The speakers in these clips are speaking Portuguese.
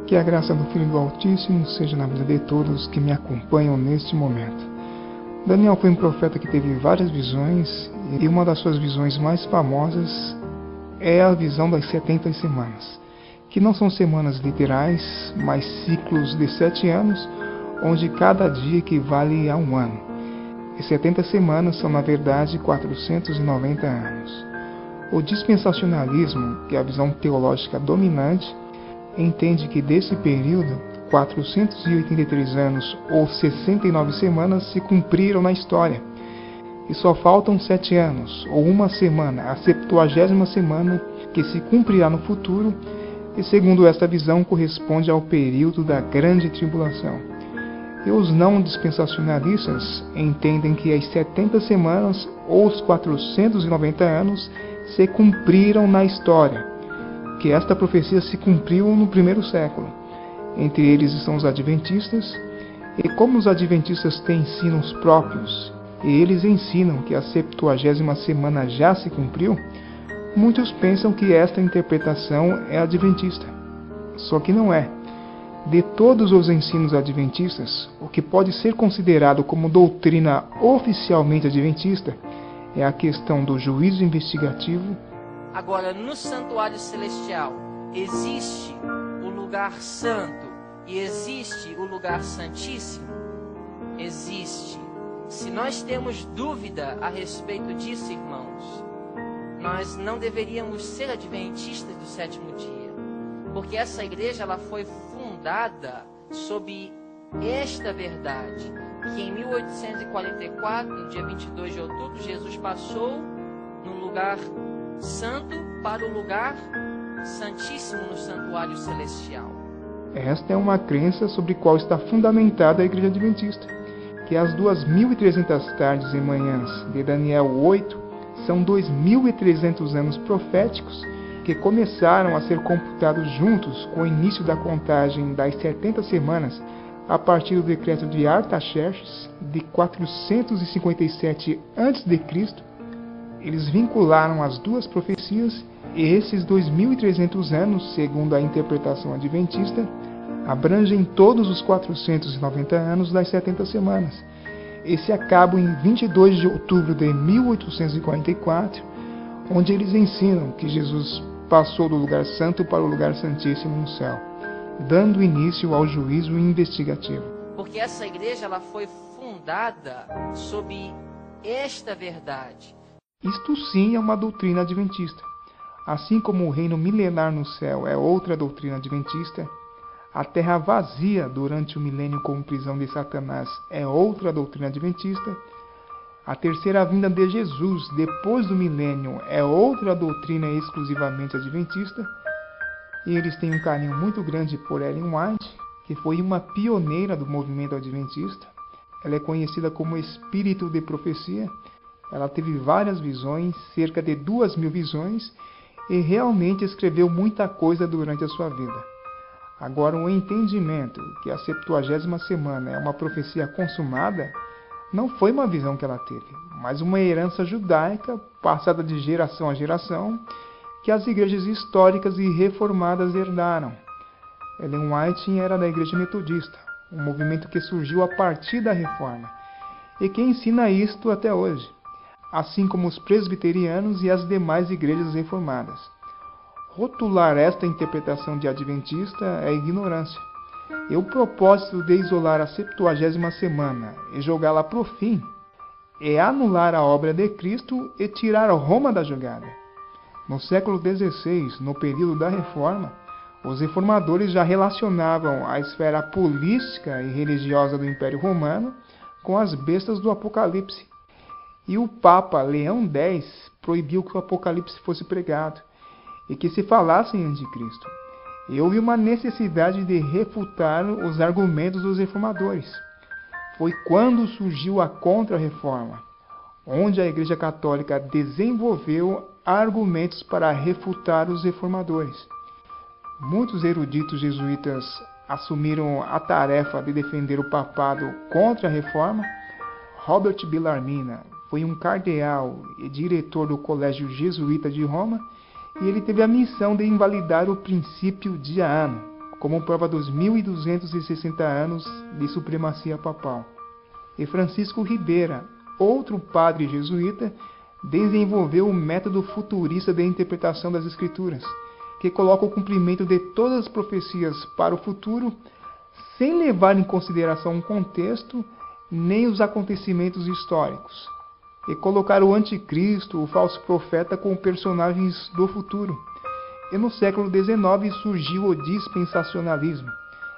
Que a graça do Filho do Altíssimo seja na vida de todos que me acompanham neste momento. Daniel foi um profeta que teve várias visões, e uma das suas visões mais famosas é a visão das 70 semanas, que não são semanas literais, mas ciclos de 7 anos, onde cada dia equivale a um ano. E 70 semanas são, na verdade, 490 anos. O dispensacionalismo, que é a visão teológica dominante, entende que desse período, 483 anos ou 69 semanas se cumpriram na história, e só faltam 7 anos ou uma semana, a 70ª semana, que se cumprirá no futuro, e segundo esta visão corresponde ao período da Grande Tribulação. E os não dispensacionalistas entendem que as 70 semanas ou os 490 anos se cumpriram na história, que esta profecia se cumpriu no primeiro século. Entre eles estão os adventistas, e como os adventistas têm ensinos próprios, e eles ensinam que a 70ª semana já se cumpriu, muitos pensam que esta interpretação é adventista. Só que não é. De todos os ensinos adventistas, o que pode ser considerado como doutrina oficialmente adventista é a questão do juízo investigativo. Agora, no santuário celestial, existe o lugar santo e existe o lugar santíssimo? Existe. Se nós temos dúvida a respeito disso, irmãos, nós não deveríamos ser adventistas do sétimo dia, porque essa igreja ela foi fundada sob esta verdade, que em 1844, no dia 22 de outubro, Jesus passou no lugar santo para o lugar santíssimo no santuário celestial. Esta é uma crença sobre qual está fundamentada a Igreja Adventista, que as 2.300 tardes e manhãs de Daniel 8 são 2.300 anos proféticos que começaram a ser computados juntos com o início da contagem das 70 semanas a partir do decreto de Artaxerxes de 457 a.C. Eles vincularam as duas profecias, e esses 2.300 anos, segundo a interpretação adventista, abrangem todos os 490 anos das 70 semanas. Esse acaba em 22 de outubro de 1844, onde eles ensinam que Jesus passou do lugar santo para o lugar santíssimo no céu, dando início ao juízo investigativo. Porque essa igreja ela foi fundada sob esta verdade. Isto sim é uma doutrina adventista. Assim como o reino milenar no céu é outra doutrina adventista, a terra vazia durante o milênio como prisão de Satanás é outra doutrina adventista, a terceira vinda de Jesus depois do milênio é outra doutrina exclusivamente adventista, e eles têm um carinho muito grande por Ellen White, que foi uma pioneira do movimento adventista. Ela é conhecida como espírito de profecia. Ela teve várias visões, cerca de 2.000 visões, e realmente escreveu muita coisa durante a sua vida. Agora, o entendimento que a 70ª semana é uma profecia consumada não foi uma visão que ela teve, mas uma herança judaica passada de geração a geração que as igrejas históricas e reformadas herdaram. Ellen White era da Igreja Metodista, um movimento que surgiu a partir da Reforma, e que ensina isto até hoje, assim como os presbiterianos e as demais igrejas reformadas. Rotular esta interpretação de adventista é ignorância. E o propósito de isolar a 70ª semana e jogá-la pro fim é anular a obra de Cristo e tirar Roma da jogada. No século XVI, no período da Reforma, os reformadores já relacionavam a esfera política e religiosa do Império Romano com as bestas do Apocalipse. E o Papa Leão X proibiu que o Apocalipse fosse pregado e que se falasse em anticristo. E houve uma necessidade de refutar os argumentos dos reformadores. Foi quando surgiu a Contra-Reforma, onde a Igreja Católica desenvolveu argumentos para refutar os reformadores. Muitos eruditos jesuítas assumiram a tarefa de defender o papado contra a reforma. Robert Bellarmina foi um cardeal e diretor do Colégio Jesuíta de Roma, e ele teve a missão de invalidar o princípio dia-ano, como prova dos 1260 anos de supremacia papal. E Francisco Ribeira, outro padre jesuíta, desenvolveu o método futurista de interpretação das Escrituras, que coloca o cumprimento de todas as profecias para o futuro, sem levar em consideração o contexto nem os acontecimentos históricos, e colocar o anticristo, o falso profeta, como personagens do futuro. E no século XIX surgiu o dispensacionalismo,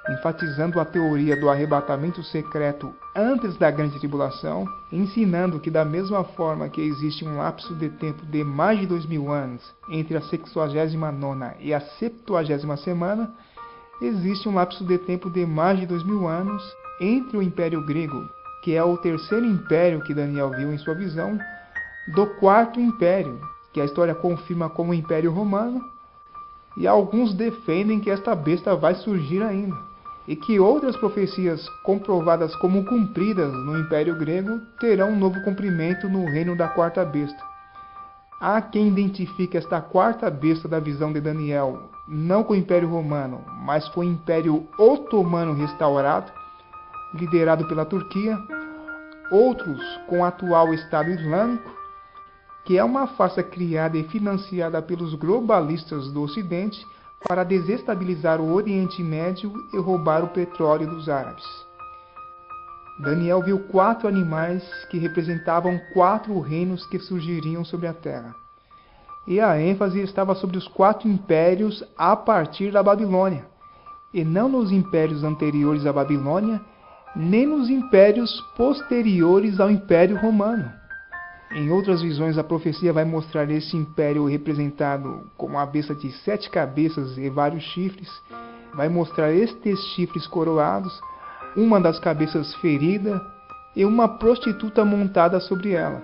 enfatizando a teoria do arrebatamento secreto antes da grande tribulação, ensinando que da mesma forma que existe um lapso de tempo de mais de 2000 anos entre a 69ª e a 70ª semana, existe um lapso de tempo de mais de 2000 anos entre o Império Grego, que é o terceiro império que Daniel viu em sua visão, do quarto império, que a história confirma como o Império Romano, e alguns defendem que esta besta vai surgir ainda, e que outras profecias comprovadas como cumpridas no Império Grego terão um novo cumprimento no reino da quarta besta. Há quem identifique esta quarta besta da visão de Daniel não com o Império Romano, mas com o Império Otomano restaurado, liderado pela Turquia, outros com o atual Estado Islâmico, que é uma farsa criada e financiada pelos globalistas do Ocidente para desestabilizar o Oriente Médio e roubar o petróleo dos árabes. Daniel viu 4 animais que representavam 4 reinos que surgiriam sobre a terra. E a ênfase estava sobre os 4 impérios a partir da Babilônia, e não nos impérios anteriores à Babilônia, nem nos impérios posteriores ao Império Romano. Em outras visões, a profecia vai mostrar esse império representado como a besta de 7 cabeças e vários chifres, vai mostrar estes chifres coroados, uma das cabeças ferida e uma prostituta montada sobre ela.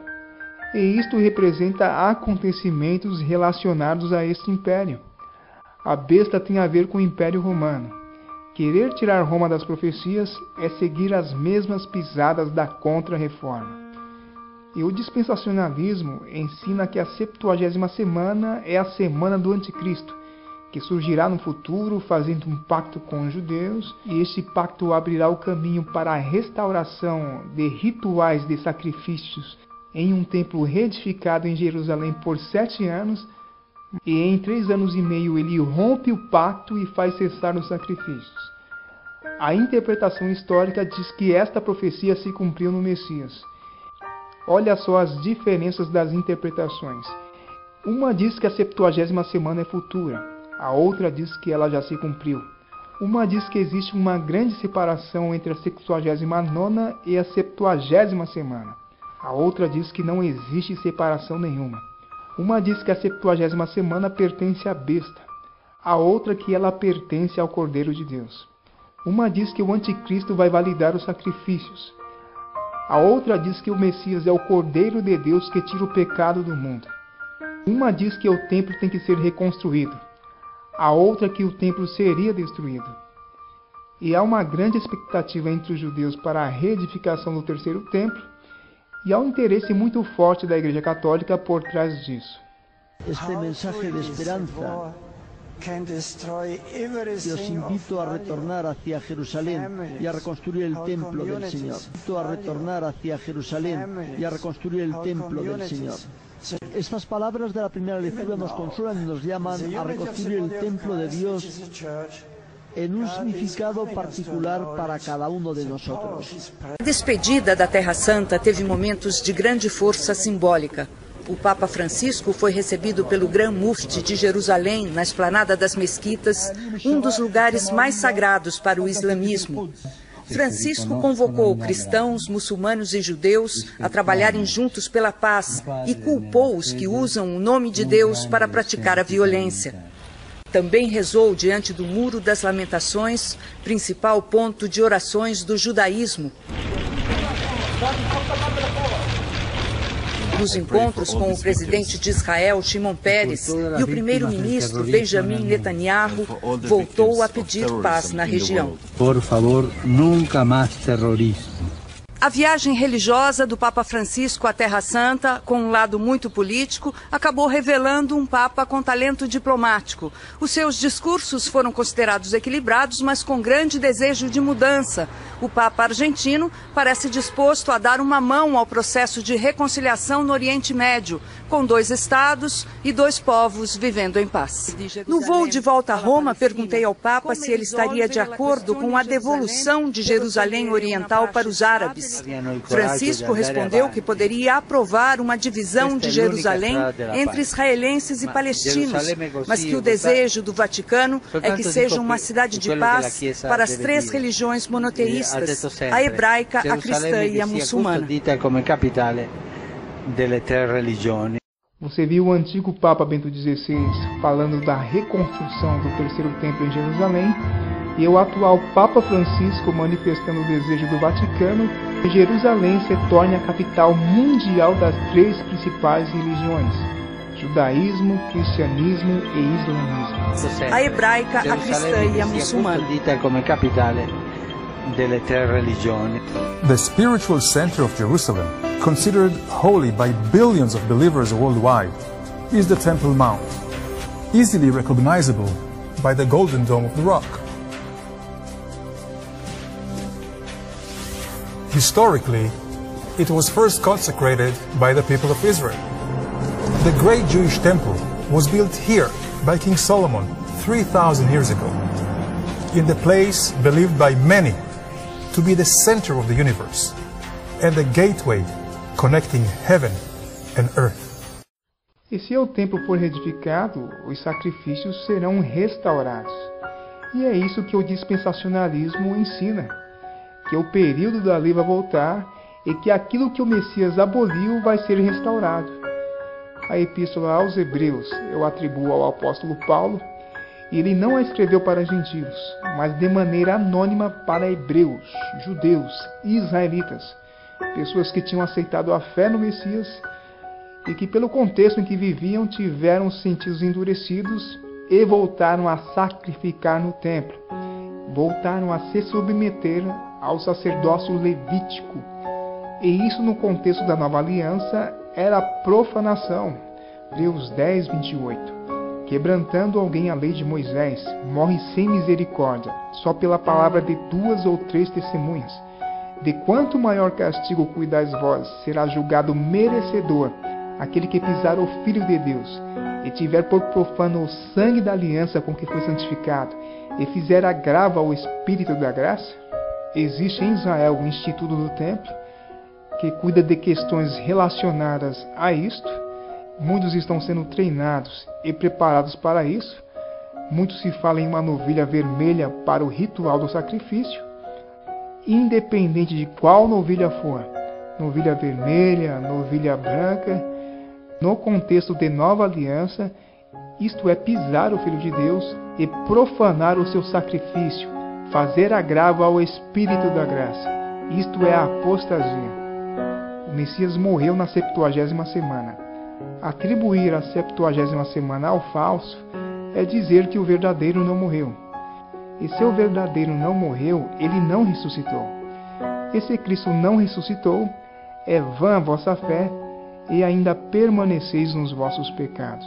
E isto representa acontecimentos relacionados a este império. A besta tem a ver com o Império Romano. Querer tirar Roma das profecias é seguir as mesmas pisadas da Contra-Reforma. E o dispensacionalismo ensina que a 70ª semana é a semana do Anticristo, que surgirá no futuro fazendo um pacto com os judeus, e este pacto abrirá o caminho para a restauração de rituais de sacrifícios em um templo reedificado em Jerusalém por 7 anos, e em 3 anos e meio ele rompe o pacto e faz cessar os sacrifícios. A interpretação histórica diz que esta profecia se cumpriu no Messias. Olha só as diferenças das interpretações. Uma diz que a 70ª semana é futura, a outra diz que ela já se cumpriu. Uma diz que existe uma grande separação entre a 69ª e a 70ª semana. A outra diz que não existe separação nenhuma. Uma diz que a 70ª semana pertence à besta, a outra que ela pertence ao Cordeiro de Deus. Uma diz que o Anticristo vai validar os sacrifícios. A outra diz que o Messias é o Cordeiro de Deus que tira o pecado do mundo. Uma diz que o templo tem que ser reconstruído. A outra que o templo seria destruído. E há uma grande expectativa entre os judeus para a reedificação do terceiro templo, e há um interesse muito forte da Igreja Católica por trás disso. Este mensaje de esperanza, y os invito a retornar hacia Jerusalén y a reconstruir el templo del Señor. Invito a retornar hacia Jerusalén y a reconstruir el templo del Señor. Estas palabras de la primera lectura nos consuelan y nos llaman a reconstruir el templo de Dios en un significado particular para cada uno de nosotros. A despedida da Terra Santa teve momentos de grande força simbólica. O Papa Francisco foi recebido pelo Gran Mufti de Jerusalém, na esplanada das mesquitas, um dos lugares mais sagrados para o islamismo. Francisco convocou cristãos, muçulmanos e judeus a trabalharem juntos pela paz e culpou os que usam o nome de Deus para praticar a violência. Também rezou diante do Muro das Lamentações, principal ponto de orações do judaísmo. Nos encontros com o presidente de Israel, Shimon Peres, e o primeiro-ministro Benjamin Netanyahu, voltou a pedir paz na região. Por favor, nunca mais terrorismo. A viagem religiosa do Papa Francisco à Terra Santa, com um lado muito político, acabou revelando um Papa com talento diplomático. Os seus discursos foram considerados equilibrados, mas com grande desejo de mudança. O Papa argentino parece disposto a dar uma mão ao processo de reconciliação no Oriente Médio, com 2 estados e 2 povos vivendo em paz. No voo de volta a Roma, perguntei ao Papa se ele estaria de acordo com a devolução de Jerusalém Oriental para os árabes. Francisco respondeu que poderia aprovar uma divisão de Jerusalém entre israelenses e palestinos, mas que o desejo do Vaticano é que seja uma cidade de paz para as 3 religiões monoteístas, a hebraica, a cristã e a muçulmana. Você viu o antigo Papa Bento XVI falando da reconstrução do terceiro templo em Jerusalém e o atual Papa Francisco manifestando o desejo do Vaticano que Jerusalém se torne a capital mundial das 3 principais religiões: judaísmo, cristianismo e islamismo. A hebraica, a cristã e a muçulmana. The spiritual center of Jerusalem, considered holy by billions of believers worldwide, is the Temple Mount, easily recognizable by the Golden Dome of the Rock. Historically, it was first consecrated by the people of Israel. The great Jewish temple was built here by King Solomon 3,000 years ago, in the place believed by many to be the center of the universe and the gateway connecting heaven and earth. E se o templo for reedificado, os sacrifícios serão restaurados. E é isso que o dispensacionalismo ensina, que o período da lei vai voltar e que aquilo que o Messias aboliu vai ser restaurado. A epístola aos Hebreus eu atribuo ao apóstolo Paulo, e ele não a escreveu para gentios, mas de maneira anônima para hebreus, judeus e israelitas, pessoas que tinham aceitado a fé no Messias e que, pelo contexto em que viviam, tiveram os sentidos endurecidos e voltaram a sacrificar no templo, voltaram a se submeter ao sacerdócio levítico. E isso, no contexto da nova aliança, era profanação. Hebreus 10, 28. Quebrantando alguém a lei de Moisés, morre sem misericórdia, só pela palavra de 2 ou 3 testemunhas. De quanto maior castigo cuidais vós, será julgado merecedor aquele que pisar o Filho de Deus, e tiver por profano o sangue da aliança com que foi santificado, e fizer agravo ao Espírito da graça. Existe em Israel o Instituto do Templo, que cuida de questões relacionadas a isto. Muitos estão sendo treinados e preparados para isso. Muito se fala em uma novilha vermelha para o ritual do sacrifício. Independente de qual novilha for, novilha vermelha, novilha branca, no contexto de nova aliança, isto é pisar o Filho de Deus e profanar o seu sacrifício, fazer agravo ao Espírito da graça. Isto é a apostasia. O Messias morreu na 70ª semana. Atribuir a 70ª semana ao falso é dizer que o verdadeiro não morreu. E se o verdadeiro não morreu, ele não ressuscitou. E se Cristo não ressuscitou, é vã a vossa fé e ainda permaneceis nos vossos pecados.